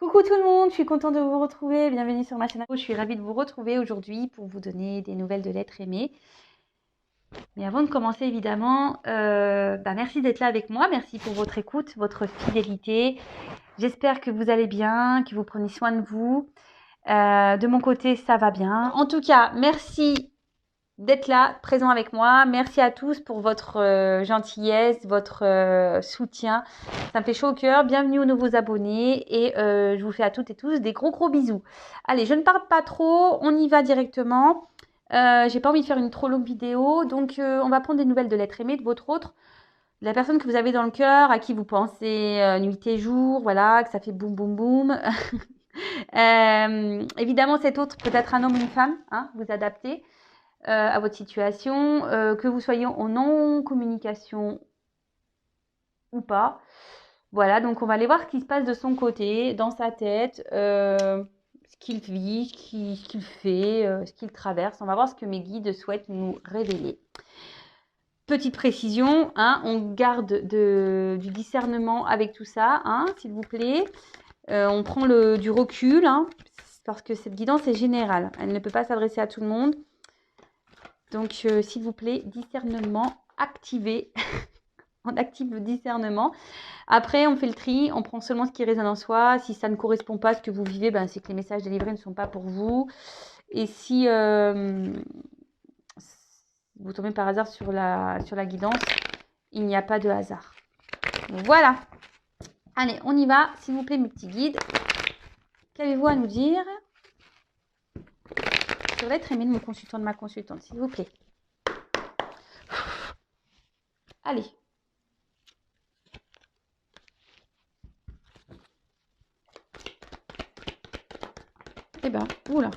Coucou tout le monde, je suis contente de vous retrouver, bienvenue sur ma chaîne. Je suis ravie de vous retrouver aujourd'hui pour vous donner des nouvelles de l'être aimé. Mais avant de commencer évidemment, merci d'être là avec moi, merci pour votre écoute, votre fidélité. J'espère que vous allez bien, que vous prenez soin de vous. De mon côté, ça va bien. En tout cas, merci d'être là, présent avec moi. Merci à tous pour votre gentillesse, votre soutien. Ça me fait chaud au cœur. Bienvenue aux nouveaux abonnés et je vous fais à toutes et tous des gros bisous. Allez, je ne parle pas trop, on y va directement. J'ai pas envie de faire une trop longue vidéo, donc on va prendre des nouvelles de l'être aimé, de votre autre, de la personne que vous avez dans le cœur, à qui vous pensez nuit et jour, voilà, que ça fait boum boum boum. Évidemment, cet autre peut être un homme ou une femme, hein, vous adaptez à votre situation, que vous soyez en non-communication ou pas. Voilà, donc on va aller voir ce qui se passe de son côté, dans sa tête, ce qu'il vit, ce qu'il fait, ce qu'il traverse. On va voir ce que mes guides souhaitent nous révéler. Petite précision, hein, on garde du discernement avec tout ça, hein, s'il vous plaît. On prend du recul, hein, parce que cette guidance est générale. Elle ne peut pas s'adresser à tout le monde. Donc, s'il vous plaît, discernement activé. On active le discernement. Après, on fait le tri. On prend seulement ce qui résonne en soi. Si ça ne correspond pas à ce que vous vivez, c'est que les messages délivrés ne sont pas pour vous. Et si vous tombez par hasard sur la guidance, il n'y a pas de hasard. Voilà. Allez, on y va. S'il vous plaît, mes petits guides. Qu'avez-vous à nous dire sur l'être aimé de mon consultant, de ma consultante, s'il vous plaît? Allez. Eh ben, oula.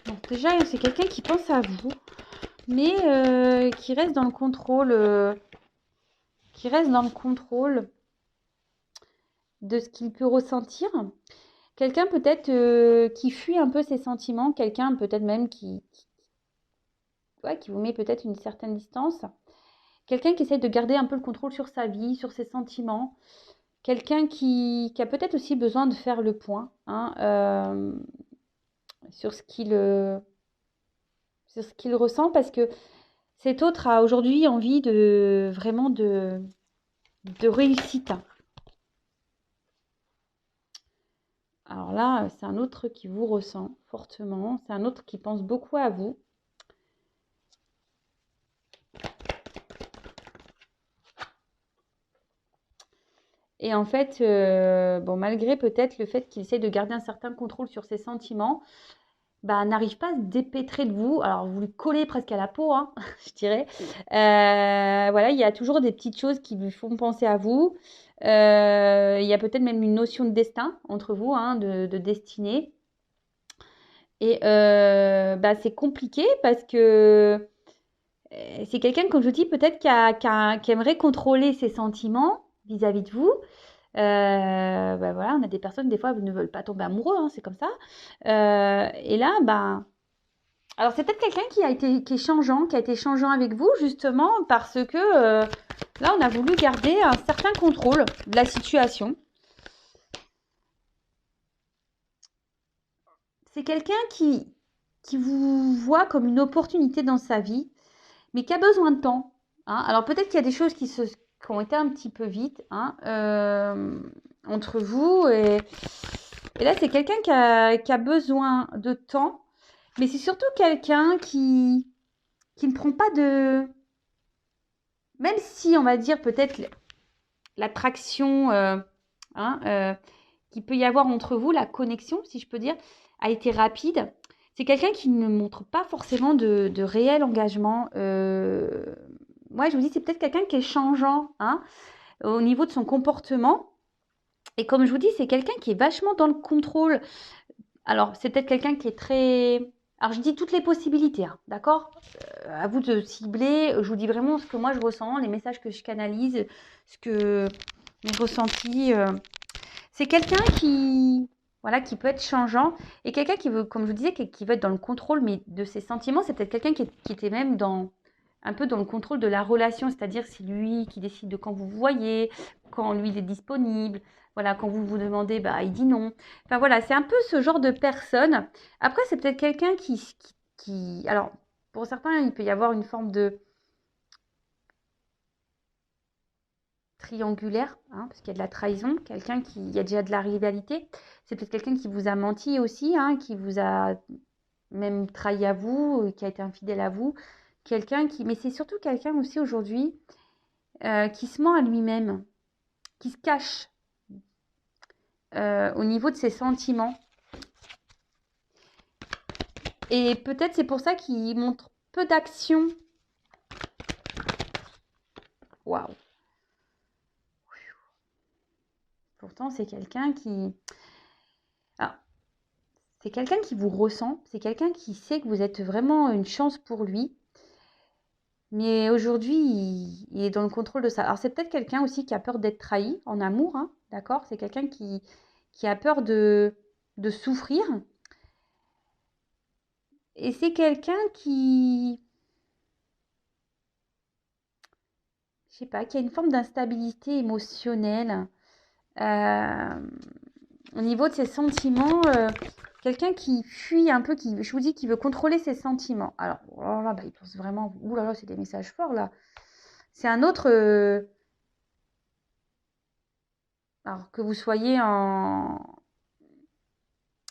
Bon, déjà, c'est quelqu'un qui pense à vous, mais qui reste dans le contrôle, de ce qu'il peut ressentir. Quelqu'un peut-être qui fuit un peu ses sentiments, quelqu'un peut-être même qui vous met peut-être une certaine distance. Quelqu'un qui essaie de garder un peu le contrôle sur sa vie, sur ses sentiments. Quelqu'un qui a peut-être aussi besoin de faire le point, hein, sur ce qu'il ressent, parce que cet autre a aujourd'hui envie vraiment de réussite. Alors là, c'est un autre qui vous ressent fortement. C'est un autre qui pense beaucoup à vous. Et en fait, malgré peut-être le fait qu'il essaie de garder un certain contrôle sur ses sentiments, n'arrive pas à se dépêtrer de vous. Alors, vous lui collez presque à la peau, hein, je dirais. Voilà, il y a toujours des petites choses qui lui font penser à vous. Il y a peut-être même une notion de destin entre vous, hein, de destinée. Et c'est compliqué parce que c'est quelqu'un, comme je vous dis, peut-être qui aimerait contrôler ses sentiments vis-à-vis de vous. Voilà, on a des personnes, des fois, ne veulent pas tomber amoureux, hein, c'est comme ça. Et là, alors c'est peut-être quelqu'un qui a été changeant avec vous, justement, parce que là, on a voulu garder un certain contrôle de la situation. C'est quelqu'un qui vous voit comme une opportunité dans sa vie, mais qui a besoin de temps, hein. Alors peut-être qu'il y a des choses qui ont été un petit peu vite, hein, entre vous. Et là, c'est quelqu'un qui a besoin de temps, mais c'est surtout quelqu'un qui ne prend pas de... Même si, on va dire, peut-être l'attraction qu'il peut y avoir entre vous, la connexion, si je peux dire, a été rapide. C'est quelqu'un qui ne montre pas forcément de réel engagement. Moi, je vous dis, c'est peut-être quelqu'un qui est changeant, hein, au niveau de son comportement. Et comme je vous dis, c'est quelqu'un qui est vachement dans le contrôle. Alors, c'est peut-être quelqu'un qui est très... Alors, je dis toutes les possibilités, hein, d'accord, à vous de cibler. Je vous dis vraiment ce que moi, je ressens, les messages que je canalise, ce que j'ai ressenti. C'est quelqu'un qui peut être changeant, et quelqu'un qui veut, comme je vous disais, qui veut être dans le contrôle, mais de ses sentiments. C'est peut-être quelqu'un qui était même dans un peu dans le contrôle de la relation, c'est-à-dire c'est lui qui décide de quand vous vous voyez, quand lui il est disponible, voilà, quand vous vous demandez, bah il dit non. Enfin voilà, c'est un peu ce genre de personne. Après, c'est peut-être quelqu'un alors pour certains, il peut y avoir une forme de triangulaire, hein, parce qu'il y a de la trahison, il y a déjà de la rivalité. C'est peut-être quelqu'un qui vous a menti aussi, hein, qui vous a même trahi à vous, qui a été infidèle à vous. Mais c'est surtout quelqu'un aussi aujourd'hui qui se ment à lui-même, qui se cache au niveau de ses sentiments. Et peut-être c'est pour ça qu'il montre peu d'action. Waouh! Pourtant, c'est quelqu'un qui... Alors, c'est quelqu'un qui vous ressent, c'est quelqu'un qui sait que vous êtes vraiment une chance pour lui. Mais aujourd'hui, il est dans le contrôle de ça. Alors, c'est peut-être quelqu'un aussi qui a peur d'être trahi en amour, hein, d'accord? C'est quelqu'un qui a peur de souffrir. Et c'est quelqu'un je sais pas, qui a une forme d'instabilité émotionnelle. Au niveau de ses sentiments, quelqu'un qui fuit un peu, je vous dis, qui veut contrôler ses sentiments. Alors, oh là, bah, il pense vraiment, ouh là là, c'est des messages forts là. C'est un autre, alors que vous soyez en,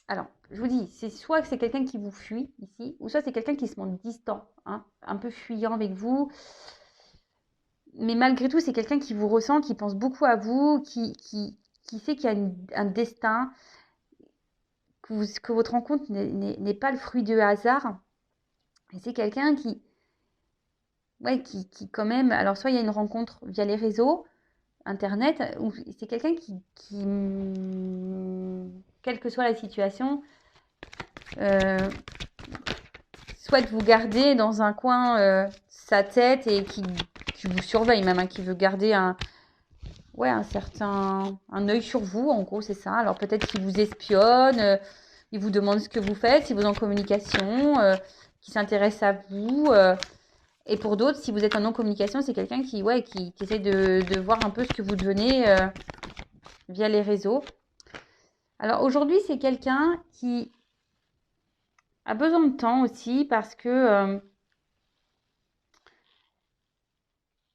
alors, je vous dis, c'est soit que c'est quelqu'un qui vous fuit ici, ou soit c'est quelqu'un qui se montre distant, hein, un peu fuyant avec vous. Mais malgré tout, c'est quelqu'un qui vous ressent, qui pense beaucoup à vous, qui sait qu'il y a un destin, que votre rencontre n'est pas le fruit du hasard. Et c'est quelqu'un ouais, qui quand même, alors soit il y a une rencontre via les réseaux, Internet, ou c'est quelqu'un quelle que soit la situation, euh, souhaite vous garder dans un coin sa tête et qui vous surveille même, hein, qui veut garder ouais, un œil sur vous, en gros, c'est ça. Alors peut-être qu'il vous espionne, il vous demande ce que vous faites, si vous êtes en communication, qui s'intéresse à vous. Et pour d'autres, si vous êtes en non-communication, c'est quelqu'un ouais, qui essaie de voir un peu ce que vous devenez via les réseaux. Alors aujourd'hui, c'est quelqu'un qui a besoin de temps aussi parce que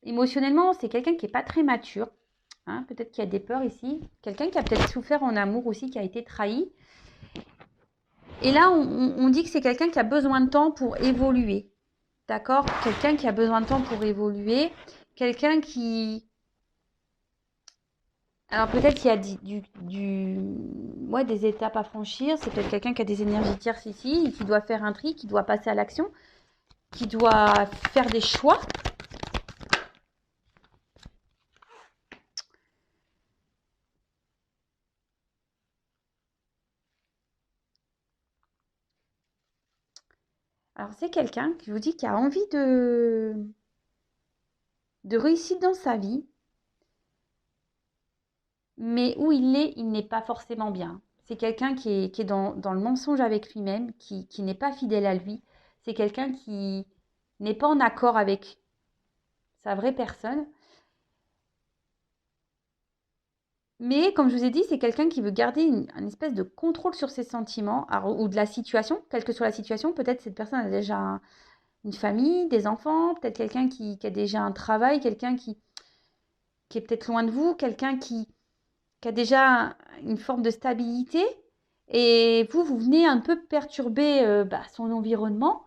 émotionnellement, c'est quelqu'un qui n'est pas très mature. Hein, peut-être qu'il y a des peurs ici. Quelqu'un qui a peut-être souffert en amour aussi, qui a été trahi. Et là, on dit que c'est quelqu'un qui a besoin de temps pour évoluer. D'accord? Quelqu'un qui a besoin de temps pour évoluer. Quelqu'un qui... Alors peut-être qu'il y a ouais, des étapes à franchir. C'est peut-être quelqu'un qui a des énergies tierces ici, qui doit faire un tri, qui doit passer à l'action, qui doit faire des choix. Alors c'est quelqu'un, je vous dis, qui a envie de réussir dans sa vie, mais où il n'est pas forcément bien. C'est quelqu'un qui est dans le mensonge avec lui-même, qui n'est pas fidèle à lui. C'est quelqu'un qui n'est pas en accord avec sa vraie personne. Mais comme je vous ai dit, c'est quelqu'un qui veut garder une espèce de contrôle sur ses sentiments ou de la situation, quelle que soit la situation. Peut-être cette personne a déjà une famille, des enfants, peut-être quelqu'un qui a déjà un travail, quelqu'un qui est peut-être loin de vous, quelqu'un qui a déjà une forme de stabilité. Et vous venez un peu perturber son environnement.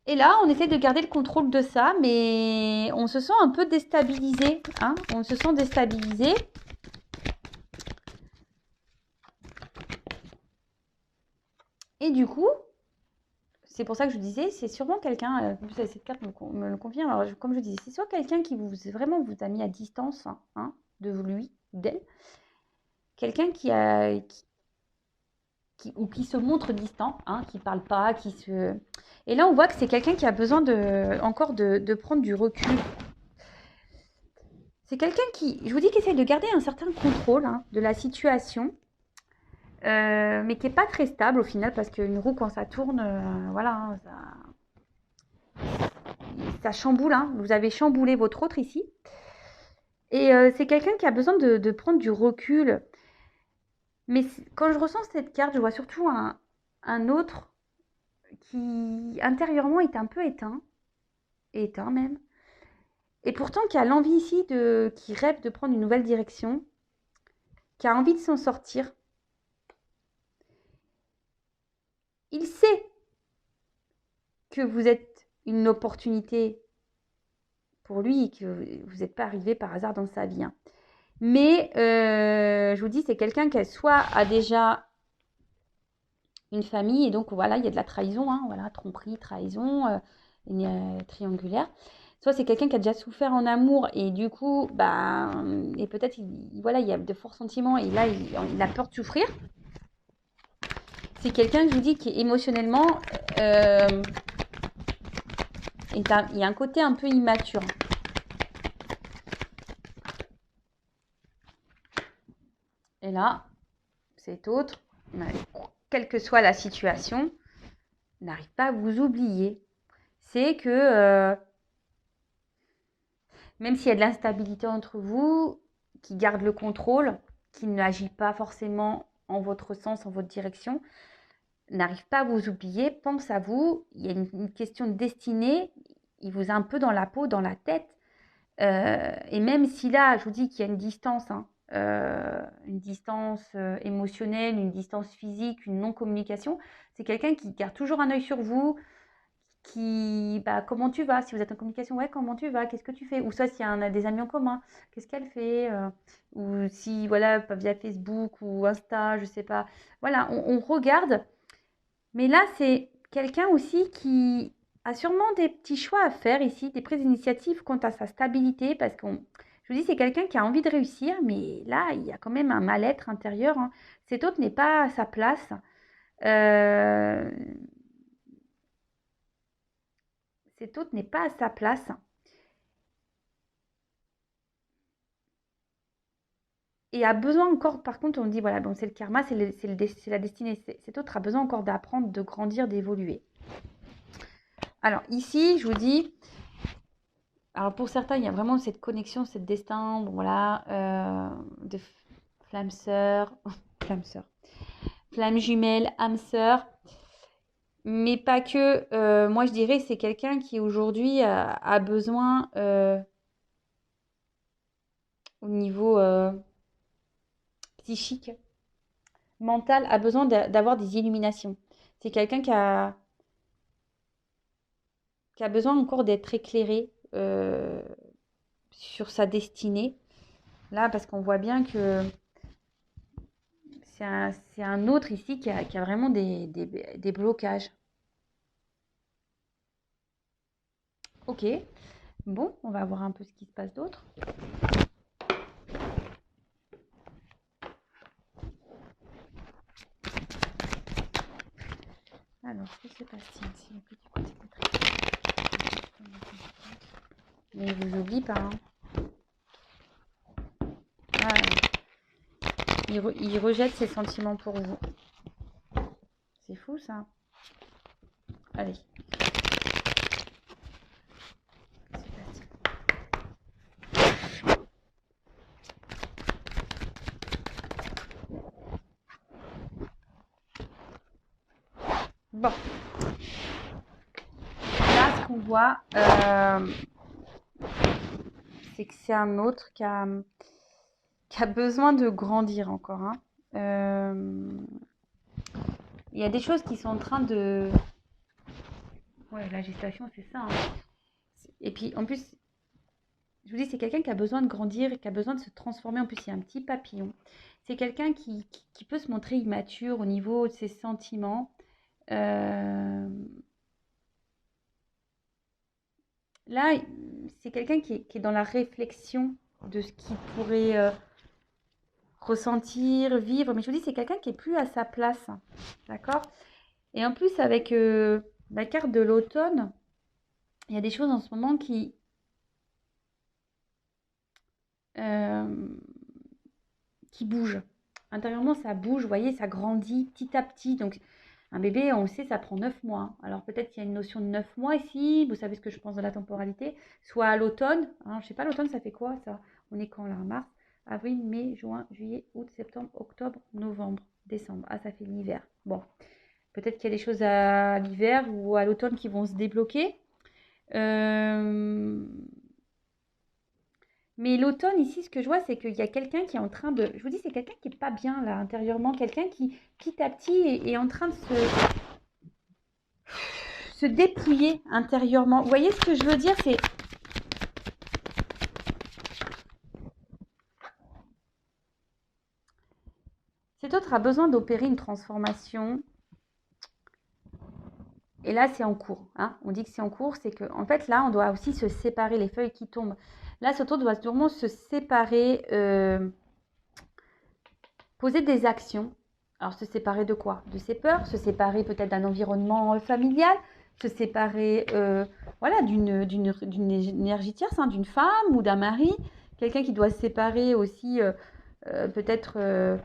Et là, on essaie de garder le contrôle de ça, mais on se sent un peu déstabilisé. Hein, on se sent déstabilisé. Et du coup, c'est pour ça que je disais, c'est sûrement quelqu'un, cette carte me le confirme, alors comme je disais, c'est soit quelqu'un qui vraiment vous a mis à distance hein, de lui, d'elle, quelqu'un qui se montre distant, hein, qui parle pas, Et là, on voit que c'est quelqu'un qui a besoin encore de prendre du recul. C'est quelqu'un je vous dis, qui essaie de garder un certain contrôle hein, de la situation, mais qui n'est pas très stable au final, parce qu'une roue, quand ça tourne, voilà, hein, ça chamboule, hein. Vous avez chamboulé votre autre ici. Et c'est quelqu'un qui a besoin de prendre du recul. Mais quand je ressens cette carte, je vois surtout un autre qui intérieurement est un peu éteint même. Et pourtant qui a l'envie ici qui rêve de prendre une nouvelle direction, qui a envie de s'en sortir. Il sait que vous êtes une opportunité pour lui et que vous n'êtes pas arrivé par hasard dans sa vie, hein. Mais je vous dis, c'est quelqu'un qui soit a déjà une famille et donc voilà, il y a de la trahison, hein, voilà, tromperie, trahison, triangulaire. Soit c'est quelqu'un qui a déjà souffert en amour et du coup, bah, et peut-être, voilà, il y a de forts sentiments et là, il a peur de souffrir. C'est quelqu'un, je vous dis, qui émotionnellement, il y a un côté un peu immature. Et là, cet autre, quelle que soit la situation, n'arrive pas à vous oublier. C'est que même s'il y a de l'instabilité entre vous, qui garde le contrôle, qui n'agit pas forcément en votre sens, en votre direction, n'arrive pas à vous oublier, pense à vous, il y a une question de destinée, il vous a un peu dans la peau, dans la tête. Et même si là, je vous dis qu'il y a une distance, hein, une distance émotionnelle, une distance physique, une non-communication, c'est quelqu'un qui garde toujours un œil sur vous, comment tu vas? Si vous êtes en communication, ouais, comment tu vas? Qu'est-ce que tu fais? Ou soit s'il y a des amis en commun, qu'est-ce qu'elle fait? Ou si, voilà, via Facebook ou Insta, je sais pas. Voilà, on regarde. Mais là, c'est quelqu'un aussi qui a sûrement des petits choix à faire ici, des prises d'initiative quant à sa stabilité, parce je vous dis, c'est quelqu'un qui a envie de réussir, mais là, il y a quand même un mal-être intérieur, hein. Cet autre n'est pas à sa place. Euh, Cet autre n'est pas à sa place. Et a besoin encore, par contre, on dit, voilà, bon, c'est le karma, c'est la destinée. Cet autre a besoin encore d'apprendre, de grandir, d'évoluer. Alors ici, je vous dis, alors pour certains, il y a vraiment cette connexion, cette destin, bon, voilà, de flamme sœur, flamme sœur, flamme jumelle, âme sœur, mais pas que. Moi, je dirais, c'est quelqu'un qui aujourd'hui a besoin, au niveau psychique, mental, a besoin d'avoir des illuminations. C'est quelqu'un qui a besoin encore d'être éclairé sur sa destinée. Là, parce qu'on voit bien que c'est un autre ici qui a vraiment des blocages. Ok, bon, on va voir un peu ce qui se passe d'autre. Alors, que se passe-t-il Mais il vous oublie pas, hein. Ah, il rejette ses sentiments pour vous. C'est fou, ça. Allez. Bon. Là, ce qu'on voit, c'est que c'est un autre qui a besoin de grandir encore, hein. Il y a des choses qui sont en train de... Ouais, la gestation, c'est ça, hein. Et puis, en plus, je vous dis, c'est quelqu'un qui a besoin de grandir et qui a besoin de se transformer. En plus, il y a un petit papillon. C'est quelqu'un qui peut se montrer immature au niveau de ses sentiments. Là, c'est quelqu'un qui est dans la réflexion de ce qu'il pourrait ressentir, vivre. Mais je vous dis, c'est quelqu'un qui est plus à sa place. D'accord? Et en plus, avec la carte de l'automne, il y a des choses en ce moment euh, qui bougent. Intérieurement, ça bouge, vous voyez, ça grandit petit à petit. Donc, Un bébé, on le sait, ça prend 9 mois. Hein. Alors peut-être qu'il y a une notion de 9 mois ici, vous savez ce que je pense de la temporalité, soit à l'automne. Hein, je ne sais pas, l'automne, ça fait quoi ça? On est quand là? Mars, avril, mai, juin, juillet, août, septembre, octobre, novembre, décembre. Ah, ça fait l'hiver. Bon, peut-être qu'il y a des choses à l'hiver ou à l'automne qui vont se débloquer. Euh, Mais l'automne, ici, ce que je vois, c'est qu'il y a quelqu'un qui est en train de... Je vous dis, c'est quelqu'un qui n'est pas bien, là, intérieurement. Quelqu'un qui, petit à petit, est en train de se dépouiller intérieurement. Vous voyez ce que je veux dire? C'est... Cet autre a besoin d'opérer une transformation. Et là, c'est en cours. Hein. On dit que c'est en cours. C'est que, en fait, là, on doit aussi se séparer. Les feuilles qui tombent. Là, cet autre doit sûrement se séparer... poser des actions. Alors, se séparer de quoi? De ses peurs, se séparer peut-être d'un environnement familial, se séparer voilà, d'une énergie tierce, hein, d'une femme ou d'un mari. Quelqu'un qui doit se séparer aussi, peut-être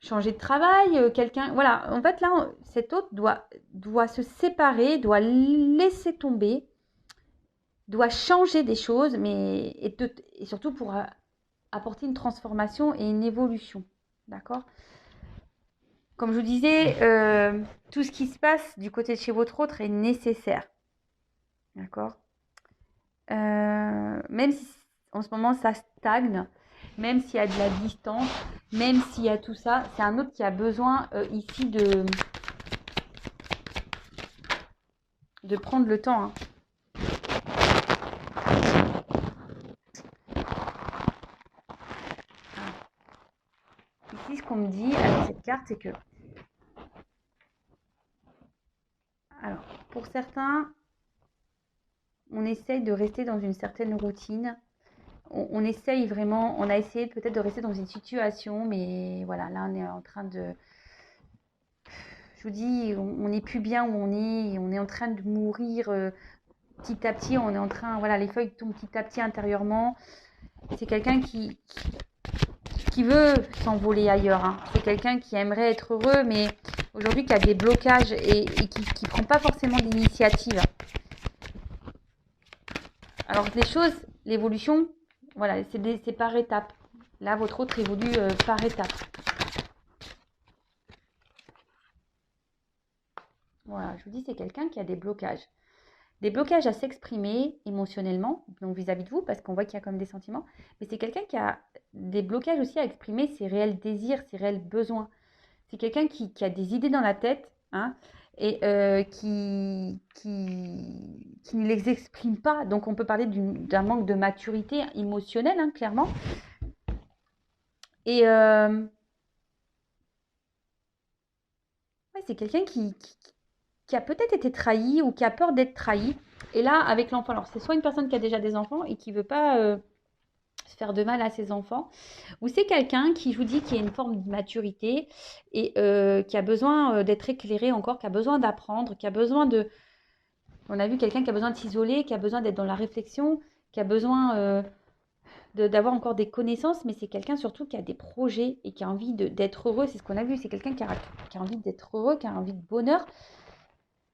changer de travail. Quelqu'un, voilà, en fait, là, cet autre doit se séparer, doit laisser tomber, doit changer des choses, mais et surtout pour apporter une transformation et une évolution. D'accord? Comme je vous disais, tout ce qui se passe du côté de chez votre autre est nécessaire. D'accord? Même si en ce moment ça stagne, même s'il y a de la distance, même s'il y a tout ça, c'est un autre qui a besoin ici de prendre le temps. Hein. Ici, ce qu'on me dit avec cette carte, c'est que... Alors, pour certains, on essaye de rester dans une certaine routine. On essaye vraiment, on a essayé peut-être de rester dans une situation, mais voilà, là, on est en train de... Je vous dis, on n'est plus bien où on est en train de mourir petit à petit, on est en train, voilà, les feuilles tombent petit à petit intérieurement. C'est quelqu'un qui veut s'envoler ailleurs. Hein. C'est quelqu'un qui aimerait être heureux, mais aujourd'hui qui a des blocages et qui ne prend pas forcément d'initiative. Alors les choses, l'évolution, voilà, c'est par étapes. Là, votre autre évolue par étapes. Voilà, je vous dis, c'est quelqu'un qui a des blocages. Des blocages à s'exprimer émotionnellement, donc vis-à-vis de vous, parce qu'on voit qu'il y a comme des sentiments, mais c'est quelqu'un qui a des blocages aussi à exprimer ses réels désirs, ses réels besoins. C'est quelqu'un qui a des idées dans la tête, hein, et qui ne les exprime pas. Donc on peut parler d'un manque de maturité émotionnelle, hein, clairement. Et ouais, c'est quelqu'un qui a peut-être été trahi ou qui a peur d'être trahi. Et là, avec l'enfant, alors c'est soit une personne qui a déjà des enfants et qui ne veut pas se faire de mal à ses enfants, ou c'est quelqu'un qui, je vous dis, qui a une forme de maturité et qui a besoin d'être éclairé encore, qui a besoin d'apprendre, qui a besoin de... On a vu quelqu'un qui a besoin de s'isoler, qui a besoin d'être dans la réflexion, qui a besoin d'avoir encore des connaissances, mais c'est quelqu'un surtout qui a des projets et qui a envie d'être heureux. C'est ce qu'on a vu, c'est quelqu'un qui a envie d'être heureux, qui a envie de bonheur.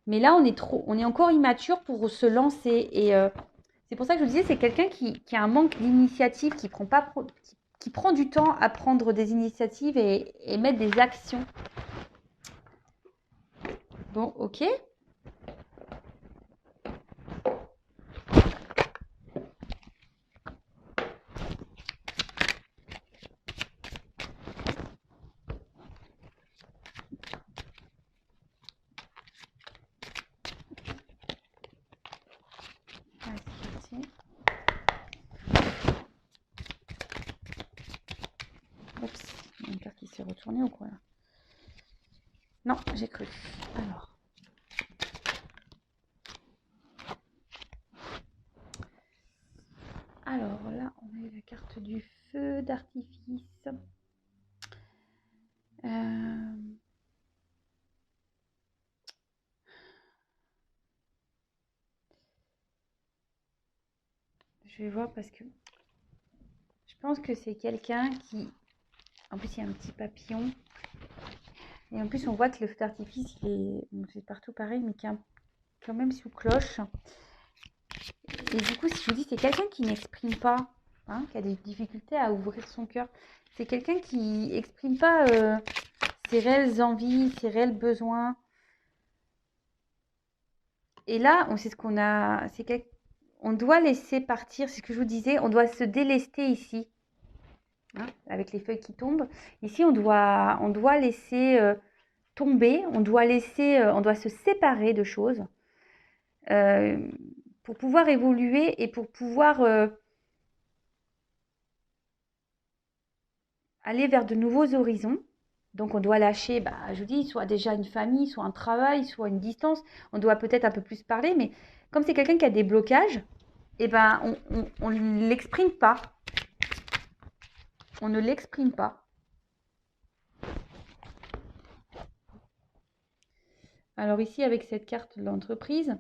Mais là, on est encore immature pour se lancer. Et c'est pour ça que je vous disais, c'est quelqu'un qui a un manque d'initiative, qui prend du temps à prendre des initiatives et mettre des actions. Bon, ok. Oups, il y a une carte qui s'est retournée ou quoi là? Non, j'ai cru. Alors là, on a eu la carte du feu d'artifice. Je vais voir parce que je pense que c'est quelqu'un qui... En plus, il y a un petit papillon. Et en plus, on voit que le feu d'artifice, c'est partout pareil, mais qui est quand même sous cloche. Et du coup, si je vous dis, c'est quelqu'un qui n'exprime pas, hein, qui a des difficultés à ouvrir son cœur. C'est quelqu'un qui n'exprime pas ses réelles envies, ses réels besoins. Et là, on sait ce qu'on a. On doit laisser partir, c'est ce que je vous disais, on doit se délester ici, hein, avec les feuilles qui tombent. Ici, on doit laisser tomber, on doit se séparer de choses pour pouvoir évoluer et pour pouvoir aller vers de nouveaux horizons. Donc on doit lâcher, je vous dis, soit déjà une famille, soit un travail, soit une distance. On doit peut-être un peu plus parler, mais comme c'est quelqu'un qui a des blocages, on ne l'exprime pas. On ne l'exprime pas. Alors ici, avec cette carte de l'entreprise,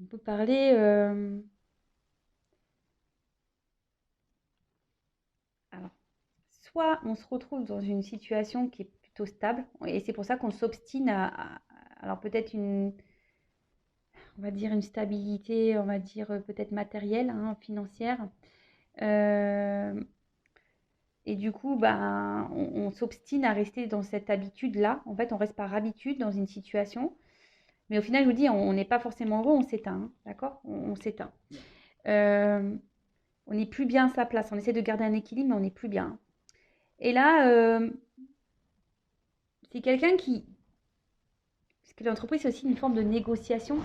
on peut parler... Alors, soit on se retrouve dans une situation qui est plutôt stable, et c'est pour ça qu'on s'obstine alors peut-être on va dire une stabilité, on va dire peut-être matérielle, hein, financière. Et du coup, on s'obstine à rester dans cette habitude-là. En fait, on reste par habitude dans une situation. Mais au final, je vous dis, on n'est pas forcément heureux, on s'éteint, hein, d'accord? On s'éteint. On n'est plus bien à sa place. On essaie de garder un équilibre, mais on n'est plus bien. Et là, c'est quelqu'un qui... Parce que l'entreprise, c'est aussi une forme de négociation.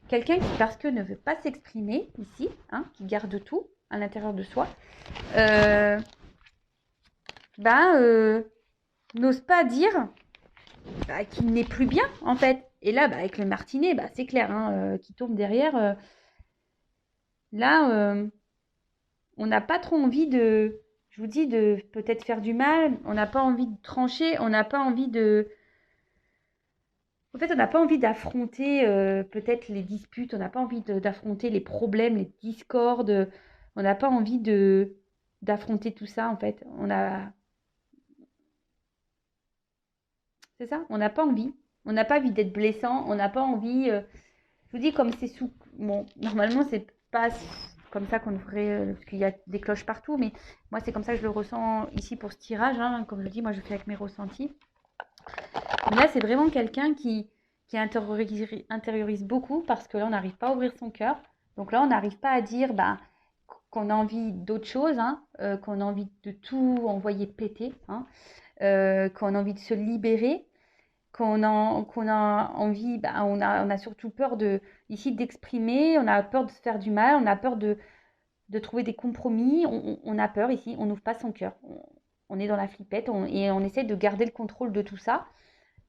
Quelqu'un qui, parce que ne veut pas s'exprimer ici, hein, qui garde tout à l'intérieur de soi, n'ose pas dire qu'il n'est plus bien, en fait. Et là, avec le martinet, c'est clair, hein, qui tombe derrière. Là, on n'a pas trop envie de, je vous dis, de peut-être faire du mal. On n'a pas envie de trancher. On n'a pas envie de... En fait, on n'a pas envie d'affronter peut-être les disputes. On n'a pas envie d'affronter les problèmes, les discordes. On n'a pas envie d'affronter tout ça, en fait. C'est ça, on n'a pas envie. On n'a pas envie d'être blessant. On n'a pas envie... Je vous dis, comme c'est sous... Bon, normalement, c'est pas comme ça qu'on devrait... parce qu'il y a des cloches partout, mais moi, c'est comme ça que je le ressens ici pour ce tirage. Hein. Comme je dis, moi, je fais avec mes ressentis. Mais là, c'est vraiment quelqu'un qui intériorise beaucoup parce que là, on n'arrive pas à ouvrir son cœur. Donc là, on n'arrive pas à dire qu'on a envie d'autre chose, hein, qu'on a envie de tout envoyer péter, hein, qu'on a envie de se libérer, qu'on a envie, on a surtout peur ici d'exprimer, on a peur de se faire du mal, on a peur de trouver des compromis, on a peur ici, on n'ouvre pas son cœur. On est dans la flippette et on essaie de garder le contrôle de tout ça.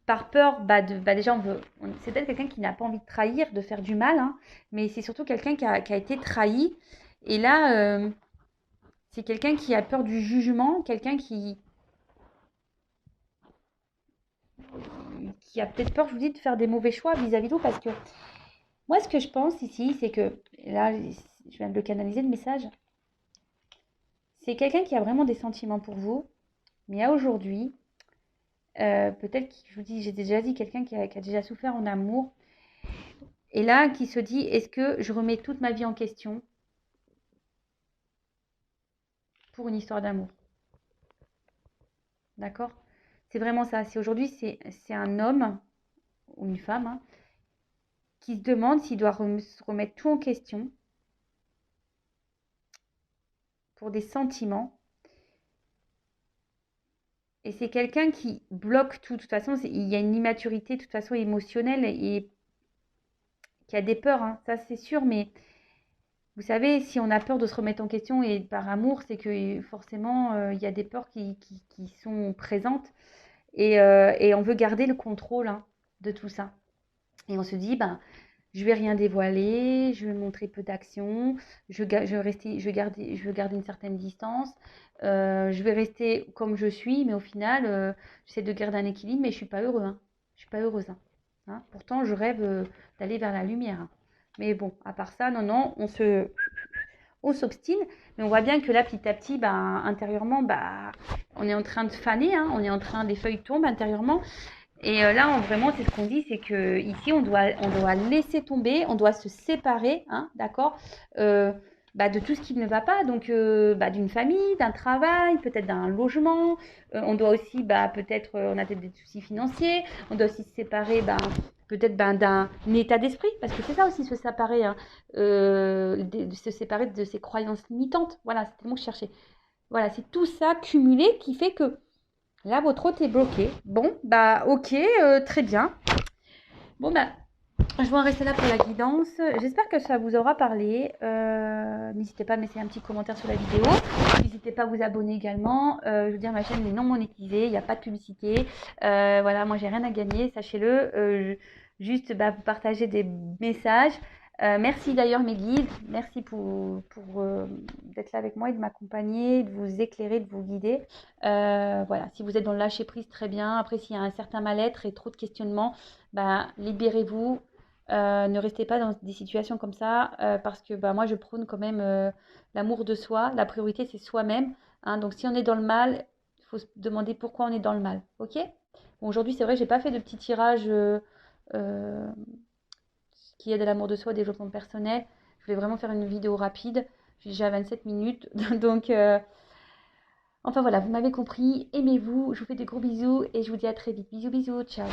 Par peur, déjà, c'est peut-être quelqu'un qui n'a pas envie de trahir, de faire du mal, hein, mais c'est surtout quelqu'un qui a été trahi. Et là, c'est quelqu'un qui a peur du jugement, quelqu'un qui a peut-être peur, je vous dis, de faire des mauvais choix vis-à-vis de vous. Parce que moi, ce que je pense ici, c'est que, là, je viens de le canaliser, le message, c'est quelqu'un qui a vraiment des sentiments pour vous, mais à aujourd'hui, peut-être, je vous dis, j'ai déjà dit, quelqu'un qui a déjà souffert en amour, et là, qui se dit, est-ce que je remets toute ma vie en question pour une histoire d'amour? D'accord? C'est vraiment ça. C'est aujourd'hui, c'est un homme ou une femme, hein, qui se demande s'il doit remettre tout en question pour des sentiments. Et c'est quelqu'un qui bloque tout. De toute façon, il y a une immaturité, de toute façon, émotionnelle et qui a des peurs, hein, ça c'est sûr. Mais vous savez, si on a peur de se remettre en question et par amour, c'est que forcément, il y a des peurs qui sont présentes. Et on veut garder le contrôle, hein, de tout ça. Et on se dit, je vais rien dévoiler, je vais montrer peu d'action, je veux garder une certaine distance, je vais rester comme je suis, mais au final, j'essaie de garder un équilibre, mais je suis pas heureux, hein. Je suis pas heureuse, hein. Hein. Pourtant, je rêve d'aller vers la lumière, hein. Mais bon, à part ça, non, on s'obstine, mais on voit bien que là, petit à petit, intérieurement, on est en train de faner, hein, on est en train, les feuilles tombent intérieurement. Et là, vraiment, c'est ce qu'on dit, c'est que ici, on doit laisser tomber, on doit se séparer, hein, d'accord, de tout ce qui ne va pas, donc d'une famille, d'un travail, peut-être d'un logement. On doit aussi, peut-être, on a peut-être des soucis financiers. On doit aussi se séparer, peut-être d'un état d'esprit, parce que c'est ça aussi se séparer, hein, se séparer de ses croyances limitantes. Voilà, c'était le mot que je cherchais. Voilà, c'est tout ça cumulé qui fait que là, votre hôte est bloqué. Bon, ok, très bien. Bon, je vais en rester là pour la guidance. J'espère que ça vous aura parlé. N'hésitez pas à me laisser un petit commentaire sur la vidéo. N'hésitez pas à vous abonner également. Je veux dire, ma chaîne est non monétisée, il n'y a pas de publicité. Voilà, moi, j'ai rien à gagner, sachez-le. Juste vous partager des messages. Merci d'ailleurs mes guides, merci pour d'être là avec moi et de m'accompagner, de vous éclairer, de vous guider. Voilà, si vous êtes dans le lâcher prise, très bien. Après, s'il y a un certain mal-être et trop de questionnements, libérez-vous. Ne restez pas dans des situations comme ça parce que moi, je prône quand même l'amour de soi. La priorité, c'est soi-même, hein. Donc, si on est dans le mal, il faut se demander pourquoi on est dans le mal. Ok? Bon, aujourd'hui, c'est vrai, j'ai pas fait de petit tirage qui aide à l'amour de soi, au développement personnel. Je voulais vraiment faire une vidéo rapide. J'ai déjà 27 minutes. Donc, enfin voilà, vous m'avez compris. Aimez-vous. Je vous fais des gros bisous et je vous dis à très vite. Bisous, bisous. Ciao.